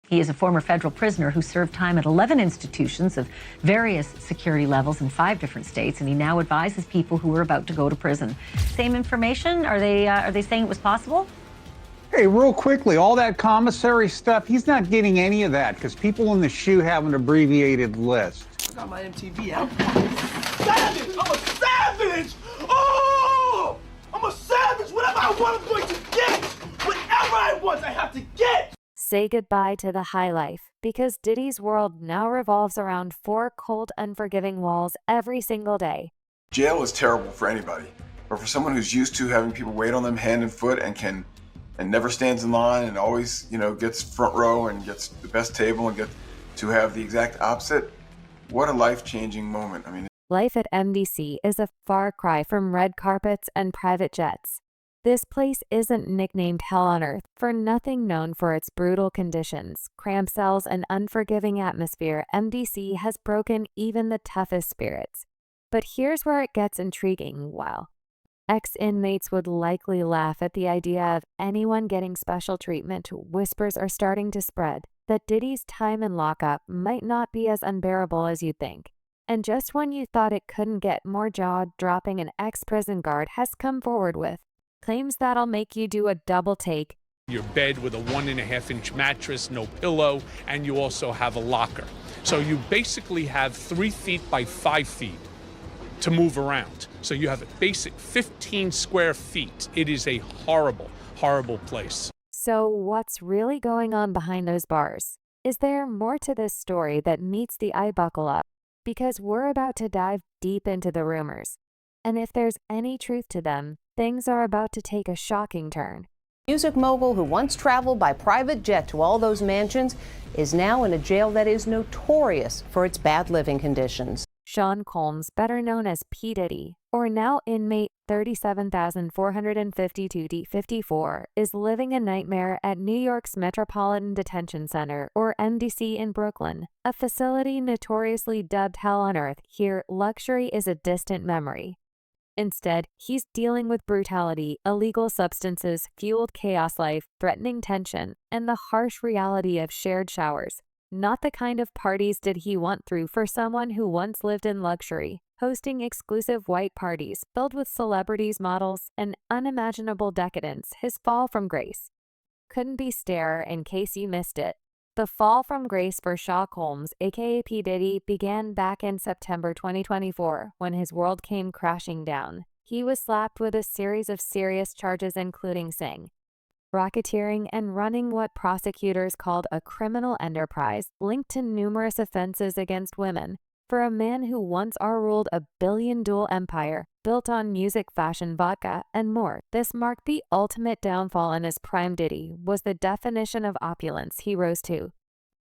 He is a former federal prisoner who served time at 11 institutions of various security levels in 5 different states, and he now advises people who are about to go to prison. Same information? Are they saying it was possible? Hey, real quickly, all that commissary stuff, he's not getting any of that because people in the SHU have an abbreviated list. I got my MTV out. Savage! I'm a savage! Oh! I'm a savage! Whatever I want, I'm going to get! Whatever I want, I have to get! Say goodbye to the high life, because Diddy's world now revolves around 4 cold, unforgiving walls every single day. Jail is terrible for anybody, but for someone who's used to having people wait on them hand and foot and never stands in line and always, gets front row and gets the best table and get to have the exact opposite, what a life-changing moment. I mean, Life at MDC is a far cry from red carpets and private jets. This place isn't nicknamed Hell on Earth for nothing. Known for its brutal conditions, cramped cells, and unforgiving atmosphere, MDC has broken even the toughest spirits. But here's where it gets intriguing. While ex-inmates would likely laugh at the idea of anyone getting special treatment, whispers are starting to spread that Diddy's time in lockup might not be as unbearable as you think. And just when you thought it couldn't get more jaw-dropping, an ex-prison guard has come forward with claims that'll make you do a double take. Your bed with a 1.5-inch mattress, no pillow, and you also have a locker. So you basically have 3 feet by 5 feet to move around. So you have a basic 15 square feet. It is a horrible, horrible place. So what's really going on behind those bars? Is there more to this story that meets the eye? Buckle up, because we're about to dive deep into the rumors. And if there's any truth to them, things are about to take a shocking turn. Music mogul who once traveled by private jet to all those mansions is now in a jail that is notorious for its bad living conditions. Sean Combs, better known as P. Diddy, or now inmate 37,452D54, is living a nightmare at New York's Metropolitan Detention Center, or MDC, in Brooklyn, a facility notoriously dubbed Hell on Earth. Here, luxury is a distant memory. Instead, he's dealing with brutality, illegal substances, fueled chaos life, threatening tension, and the harsh reality of shared showers. Not the kind of parties did he want through for someone who once lived in luxury, hosting exclusive white parties filled with celebrities, models, and unimaginable decadence. His fall from grace couldn't be starer. In case you missed it, the fall from grace for Sean Combs, aka P. Diddy, began back in September 2024 when his world came crashing down. He was slapped with a series of serious charges, including racketeering and running what prosecutors called a criminal enterprise linked to numerous offenses against women. For a man who once ruled a billion-dollar empire built on music, fashion, vodka, and more, this marked the ultimate downfall in his prime. Diddy was the definition of opulence. He rose to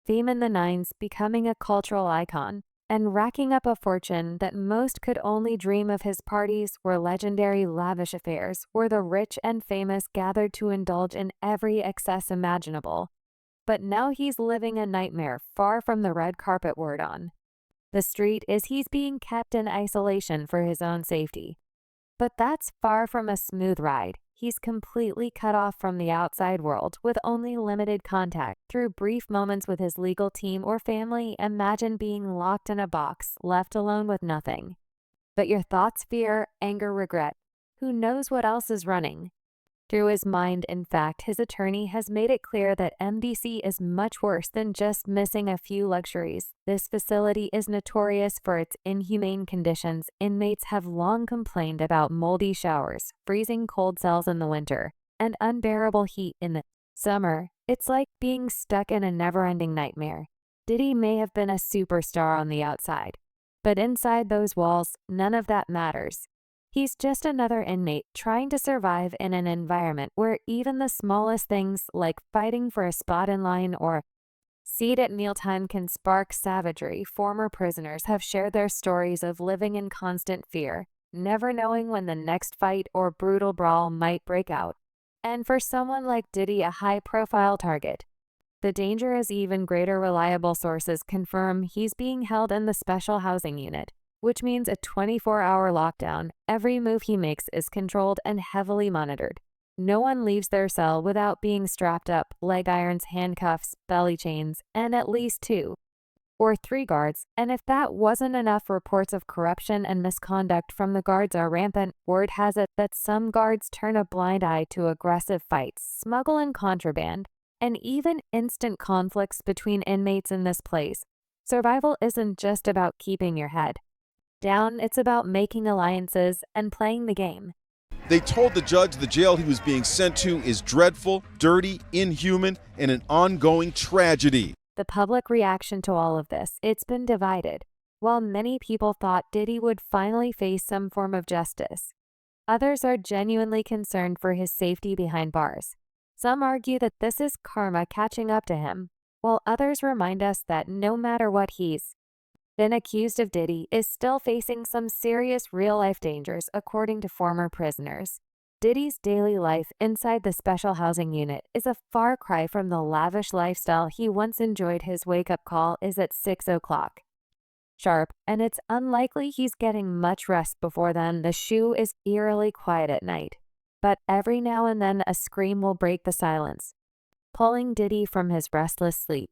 fame in the 90s, becoming a cultural icon and racking up a fortune that most could only dream of. His parties were legendary, lavish affairs where the rich and famous gathered to indulge in every excess imaginable. But now he's living a nightmare far from the red carpet word on the street is he's being kept in isolation for his own safety. But that's far from a smooth ride. He's completely cut off from the outside world with only limited contact through brief moments with his legal team or family. Imagine being locked in a box, left alone with nothing but your thoughts, fear, anger, regret. Who knows what else is running through his mind? In fact, his attorney has made it clear that MDC is much worse than just missing a few luxuries. This facility is notorious for its inhumane conditions. Inmates have long complained about moldy showers, freezing cold cells in the winter, and unbearable heat in the summer. It's like being stuck in a never-ending nightmare. Diddy may have been a superstar on the outside, but inside those walls, none of that matters. He's just another inmate trying to survive in an environment where even the smallest things, like fighting for a spot in line or seat at mealtime, can spark savagery. Former prisoners have shared their stories of living in constant fear, never knowing when the next fight or brutal brawl might break out. And for someone like Diddy, a high-profile target, the danger is even greater. Reliable sources confirm he's being held in the special housing unit, which means a 24-hour lockdown. Every move he makes is controlled and heavily monitored. no one leaves their cell without being strapped up, leg irons, handcuffs, belly chains, and at least 2 or 3 guards. And if that wasn't enough, reports of corruption and misconduct from the guards are rampant. Word has it that some guards turn a blind eye to aggressive fights, smuggling contraband, and even instant conflicts between inmates in this place. Survival isn't just about keeping your head down, it's about making alliances and playing the game. They told the judge the jail he was being sent to is dreadful, dirty, inhuman, and an ongoing tragedy. The public reaction to all of this, it's been divided. While many people thought Diddy would finally face some form of justice, others are genuinely concerned for his safety behind bars. Some argue that this is karma catching up to him, while others remind us that no matter what he's been accused of, Diddy is still facing some serious real-life dangers, according to former prisoners. Diddy's daily life inside the special housing unit is a far cry from the lavish lifestyle he once enjoyed. His wake-up call is at 6 o'clock sharp, and it's unlikely he's getting much rest before then. The SHU is eerily quiet at night, but every now and then a scream will break the silence, pulling Diddy from his restless sleep.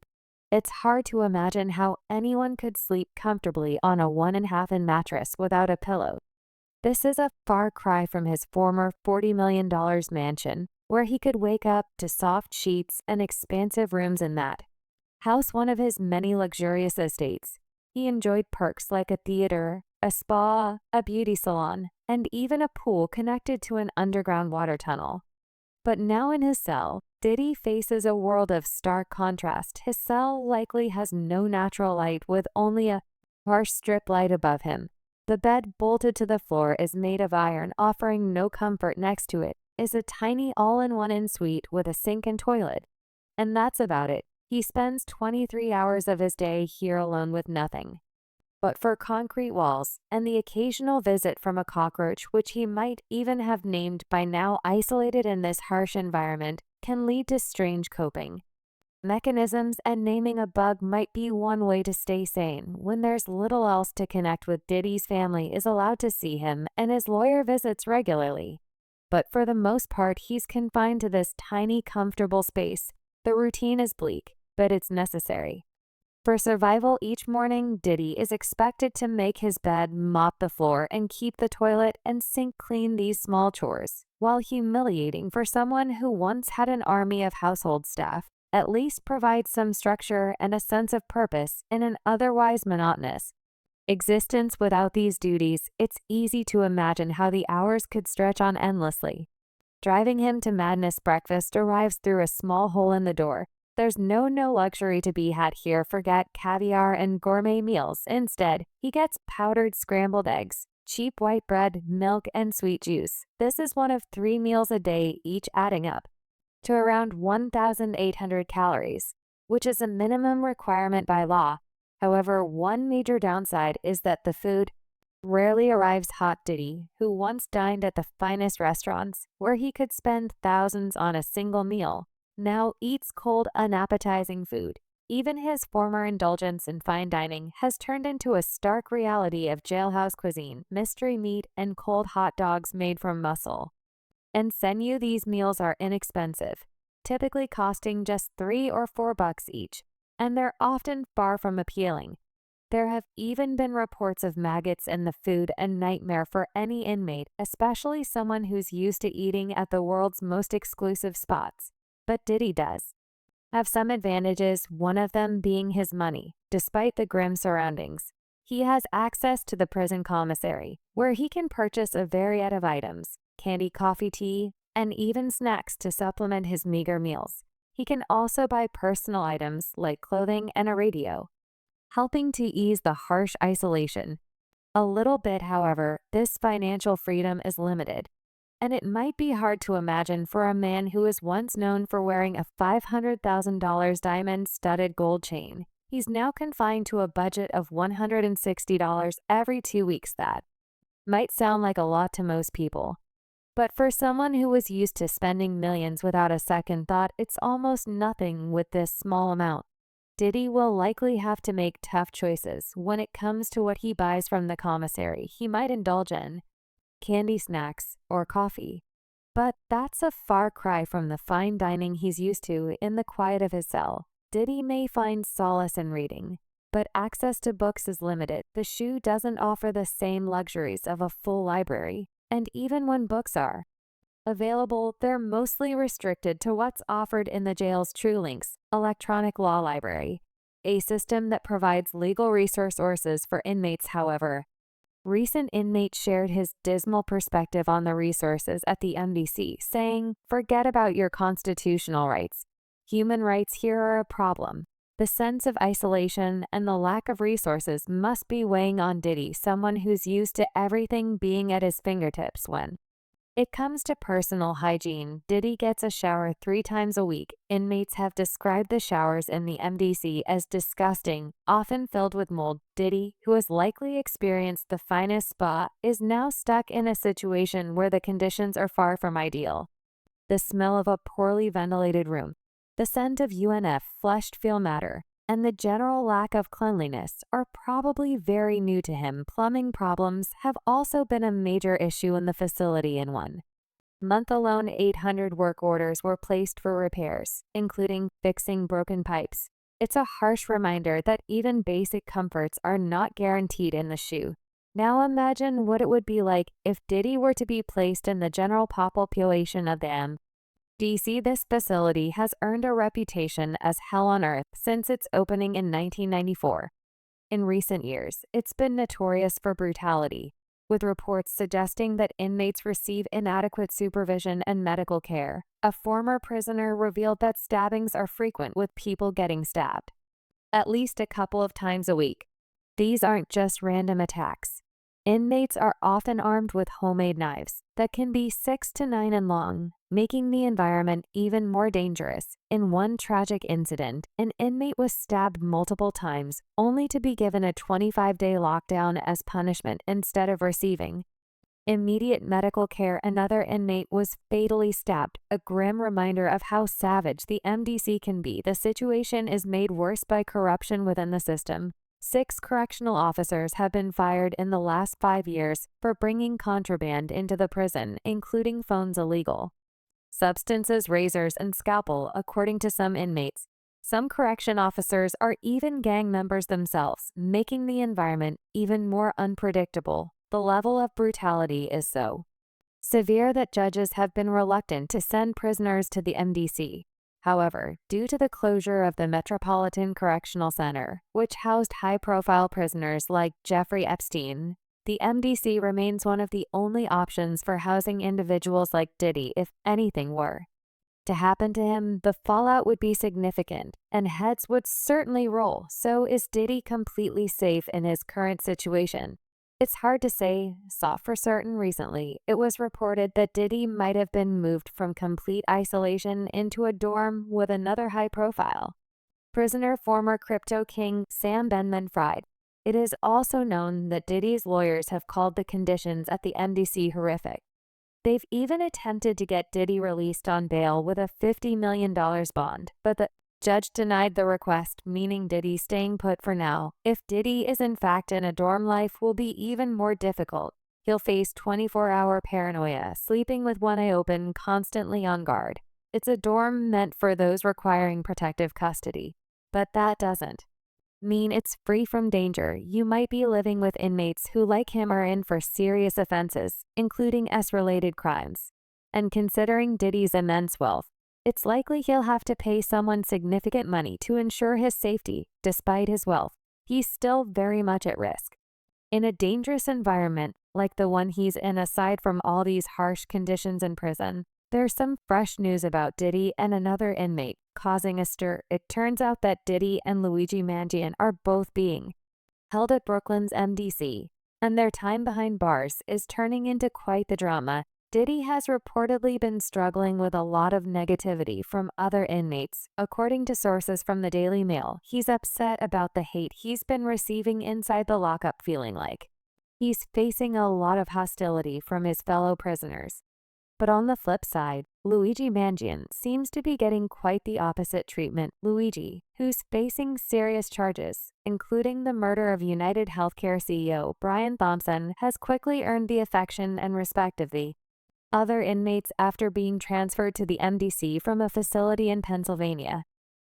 It's hard to imagine how anyone could sleep comfortably on a 1.5-inch mattress without a pillow. This is a far cry from his former $40 million mansion, where he could wake up to soft sheets and expansive rooms in that house, one of his many luxurious estates. He enjoyed perks like a theater, a spa, a beauty salon, and even a pool connected to an underground water tunnel. But now in his cell, Diddy faces a world of stark contrast. His cell likely has no natural light, with only a harsh strip light above him. The bed, bolted to the floor, is made of iron, offering no comfort. Next to it is a tiny all-in-one ensuite with a sink and toilet. And that's about it. He spends 23 hours of his day here alone with nothing but for concrete walls and the occasional visit from a cockroach, which he might even have named by now. Isolated in this harsh environment can lead to strange coping mechanisms, and naming a bug might be one way to stay sane when there's little else to connect with. Diddy's family is allowed to see him, and his lawyer visits regularly. But for the most part, he's confined to this tiny, comfortable space. The routine is bleak, but it's necessary. For survival, each morning, Diddy is expected to make his bed, mop the floor, and keep the toilet and sink clean. These small chores, while humiliating for someone who once had an army of household staff, at least provide some structure and a sense of purpose in an otherwise monotonous existence. Without these duties, it's easy to imagine how the hours could stretch on endlessly, driving him to madness. Breakfast arrives through a small hole in the door. There's no luxury to be had here. Forget caviar and gourmet meals. Instead, he gets powdered scrambled eggs, cheap white bread, milk, and sweet juice. This is one of 3 meals a day, each adding up to around 1,800 calories, which is a minimum requirement by law. However, one major downside is that the food rarely arrives hot. Diddy, who once dined at the finest restaurants, where he could spend thousands on a single meal, now eats cold, unappetizing food. Even his former indulgence in fine dining has turned into a stark reality of jailhouse cuisine: mystery meat and cold hot dogs made from muscle and sinew. These meals are inexpensive, typically costing just $3 or $4 each, and they're often far from appealing. There have even been reports of maggots in the food, a nightmare for any inmate, especially someone who's used to eating at the world's most exclusive spots. But Diddy does have some advantages, one of them being his money. Despite the grim surroundings, he has access to the prison commissary, where he can purchase a variety of items: candy, coffee, tea, and even snacks to supplement his meager meals. He can also buy personal items like clothing and a radio, helping to ease the harsh isolation a little bit. However, this financial freedom is limited, and it might be hard to imagine for a man who was once known for wearing a $500,000 diamond-studded gold chain. He's now confined to a budget of $160 every 2 weeks. That might sound like a lot to most people, but for someone who was used to spending millions without a second thought, it's almost nothing with this small amount. Diddy will likely have to make tough choices when it comes to what he buys from the commissary. He might indulge in candy, snacks, or coffee, But that's a far cry from the fine dining he's used to in the quiet of his cell. Diddy may find solace in reading, but access to books is limited. The SHU doesn't offer the same luxuries of a full library, and even when books are available, they're mostly restricted to what's offered in the jail's TrueLinks electronic law library, a system that provides legal resources for inmates. However, recent inmate shared his dismal perspective on the resources at the MDC, saying, "Forget about your constitutional rights. Human rights here are a problem." The sense of isolation and the lack of resources must be weighing on Diddy, someone who's used to everything being at his fingertips. When it comes to personal hygiene, Diddy gets a shower 3 times a week. Inmates have described the showers in the MDC as disgusting, often filled with mold. Diddy, who has likely experienced the finest spa, is now stuck in a situation where the conditions are far from ideal. The smell of a poorly ventilated room, the scent of UNF flushed fecal matter, and the general lack of cleanliness are probably very new to him. Plumbing problems have also been a major issue in the facility. In 1 month alone, 800 work orders were placed for repairs, including fixing broken pipes. It's a harsh reminder that even basic comforts are not guaranteed in the SHU. Now imagine what it would be like if Diddy were to be placed in the general population of the MDC. This facility has earned a reputation as hell on earth since its opening in 1994. In recent years, it's been notorious for brutality, with reports suggesting that inmates receive inadequate supervision and medical care. A former prisoner revealed that stabbings are frequent, with people getting stabbed at least a couple of times a week. These aren't just random attacks. Inmates are often armed with homemade knives that can be 6 to 9 in long, making the environment even more dangerous. In one tragic incident, an inmate was stabbed multiple times, only to be given a 25-day lockdown as punishment instead of receiving immediate medical care. Another inmate was fatally stabbed, a grim reminder of how savage the MDC can be. The situation is made worse by corruption within the system. 6 correctional officers have been fired in the last 5 years for bringing contraband into the prison, including phones, illegal substances, razors, and scalpel, according to some inmates. Some correction officers are even gang members themselves, making the environment even more unpredictable. The level of brutality is so severe that judges have been reluctant to send prisoners to the MDC. However, due to the closure of the Metropolitan Correctional Center, which housed high-profile prisoners like Jeffrey Epstein, the MDC remains one of the only options for housing individuals like Diddy. If anything were to happen to him, the fallout would be significant, and heads would certainly roll. So is Diddy completely safe in his current situation? It's hard to say. Saw for certain recently, it was reported that Diddy might have been moved from complete isolation into a dorm with another high-profile prisoner, former crypto king Sam Bankman-Fried. It is also known that Diddy's lawyers have called the conditions at the MDC horrific. They've even attempted to get Diddy released on bail with a $50 million bond, but the judge denied the request, meaning Diddy staying put for now. If Diddy is in fact in a dorm, life will be even more difficult. He'll face 24-hour paranoia, sleeping with one eye open, constantly on guard. It's a dorm meant for those requiring protective custody, but that doesn't mean it's free from danger. You might be living with inmates who, like him, are in for serious offenses, including S-related crimes. And considering Diddy's immense wealth, it's likely he'll have to pay someone significant money to ensure his safety. Despite his wealth, he's still very much at risk. In a dangerous environment like the one he's in, aside from all these harsh conditions in prison, there's some fresh news about Diddy and another inmate causing a stir. It turns out that Diddy and Luigi Mangione are both being held at Brooklyn's MDC, and their time behind bars is turning into quite the drama. Diddy has reportedly been struggling with a lot of negativity from other inmates. According to sources from the Daily Mail, he's upset about the hate he's been receiving inside the lockup, feeling like he's facing a lot of hostility from his fellow prisoners. But on the flip side, Luigi Mangione seems to be getting quite the opposite treatment. Luigi, who's facing serious charges, including the murder of United Healthcare CEO Brian Thompson, has quickly earned the affection and respect of the other inmates after being transferred to the MDC from a facility in Pennsylvania.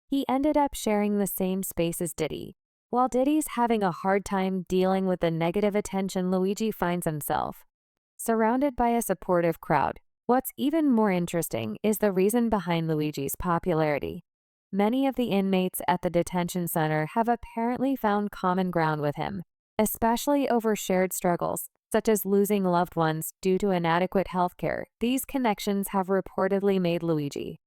He ended up sharing the same space as Diddy. While Diddy's having a hard time dealing with the negative attention Luigi finds himself, surrounded by a supportive crowd. What's even more interesting is the reason behind Luigi's popularity. Many of the inmates at the detention center have apparently found common ground with him, especially over shared struggles, such as losing loved ones due to inadequate health care. These connections have reportedly made Luigi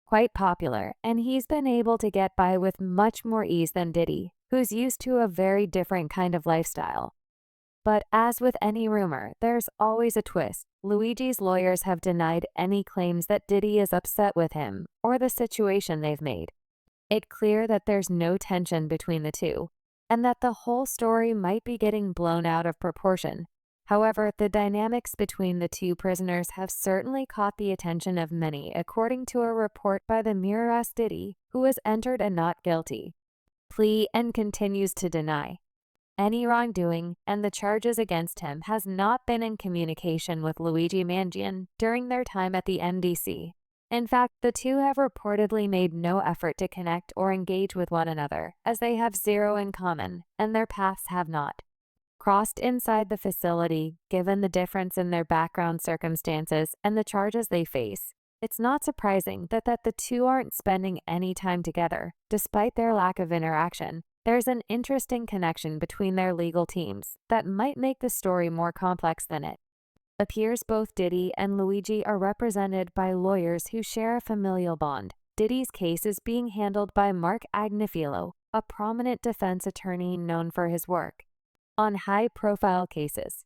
quite popular, and he's been able to get by with much more ease than Diddy, who's used to a very different kind of lifestyle. But as with any rumor, there's always a twist. Luigi's lawyers have denied any claims that Diddy is upset with him or the situation they've made. It's clear that there's no tension between the two, and that the whole story might be getting blown out of proportion. However, the dynamics between the two prisoners have certainly caught the attention of many, according to a report by the Mirror. Diddy, who has entered a not guilty plea and continues to deny any wrongdoing, and the charges against him has not been in communication with Luigi Mangione during their time at the MDC. In fact, the two have reportedly made no effort to connect or engage with one another, as they have zero in common, and their paths have not crossed inside the facility. Given the difference in their background circumstances and the charges they face, it's not surprising that the two aren't spending any time together, despite their lack of interaction. There's an interesting connection between their legal teams that might make the story more complex than it appears. Both Diddy and Luigi are represented by lawyers who share a familial bond. Diddy's case is being handled by Mark Agnifilo, a prominent defense attorney known for his work on high-profile cases.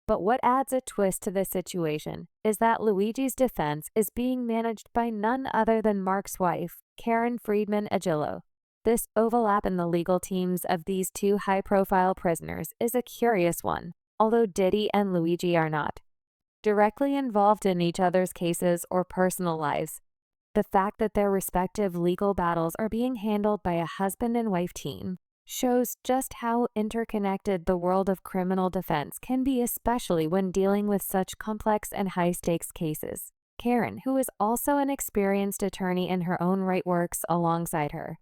But what adds a twist to this situation is that Luigi's defense is being managed by none other than Mark's wife, Karen Friedman Agillo. This overlap in the legal teams of these two high-profile prisoners is a curious one, although Diddy and Luigi are not directly involved in each other's cases or personal lives. The fact that their respective legal battles are being handled by a husband and wife team shows just how interconnected the world of criminal defense can be, especially when dealing with such complex and high-stakes cases. Karen, who is also an experienced attorney in her own right, works alongside her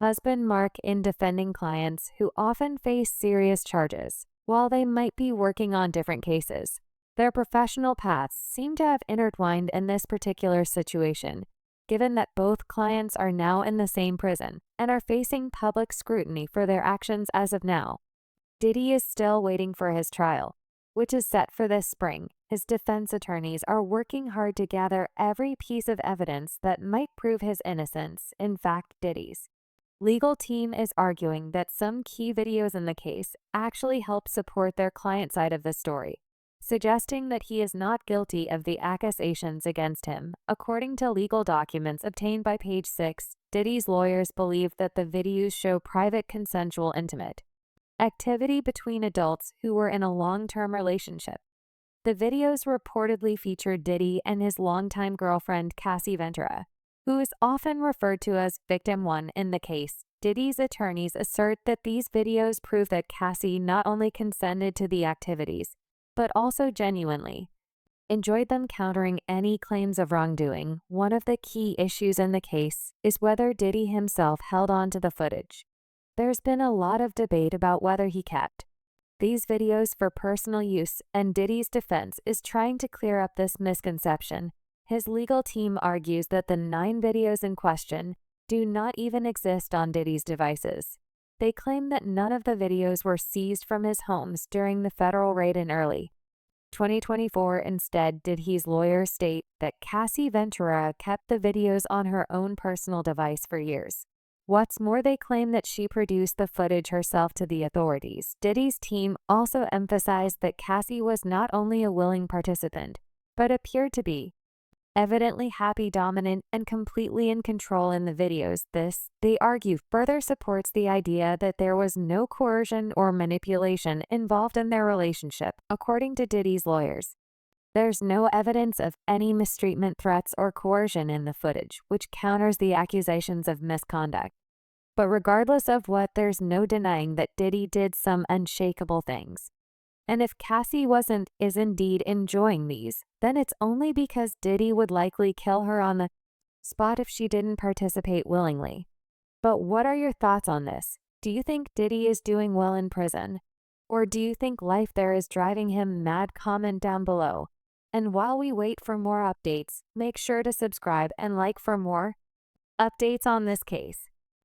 husband Mark in defending clients who often face serious charges. While they might be working on different cases, their professional paths seem to have intertwined in this particular situation, given that both clients are now in the same prison and are facing public scrutiny for their actions as of now. Diddy is still waiting for his trial, which is set for this spring. His defense attorneys are working hard to gather every piece of evidence that might prove his innocence. In fact, Diddy's legal team is arguing that some key videos in the case actually help support their client side of the story, suggesting that he is not guilty of the accusations against him. According to legal documents obtained by Page 6, Diddy's lawyers believe that the videos show private, consensual, intimate activity between adults who were in a long-term relationship. The videos reportedly feature Diddy and his longtime girlfriend, Cassie Ventura, who is often referred to as Victim 1 in the case. Diddy's attorneys assert that these videos prove that Cassie not only consented to the activities, but also genuinely enjoyed them, countering any claims of wrongdoing. One of the key issues in the case is whether Diddy himself held on to the footage. There's been a lot of debate about whether he kept these videos for personal use, and Diddy's defense is trying to clear up this misconception. His legal team argues that the 9 videos in question do not even exist on Diddy's devices. They claim that none of the videos were seized from his homes during the federal raid in early 2024. Instead, Diddy's lawyers state that Cassie Ventura kept the videos on her own personal device for years. What's more, they claim that she produced the footage herself to the authorities. Diddy's team also emphasized that Cassie was not only a willing participant, but appeared to be evidently happy, dominant, and completely in control in the videos. This, they argue, further supports the idea that there was no coercion or manipulation involved in their relationship. According to Diddy's lawyers, there's no evidence of any mistreatment, threats, or coercion in the footage, which counters the accusations of misconduct. But regardless of what, there's no denying that Diddy did some unshakable things. And if Cassie is indeed enjoying these, then it's only because Diddy would likely kill her on the spot if she didn't participate willingly. But what are your thoughts on this? Do you think Diddy is doing well in prison? Or do you think life there is driving him mad? Comment down below. And while we wait for more updates, make sure to subscribe and like for more updates on this case.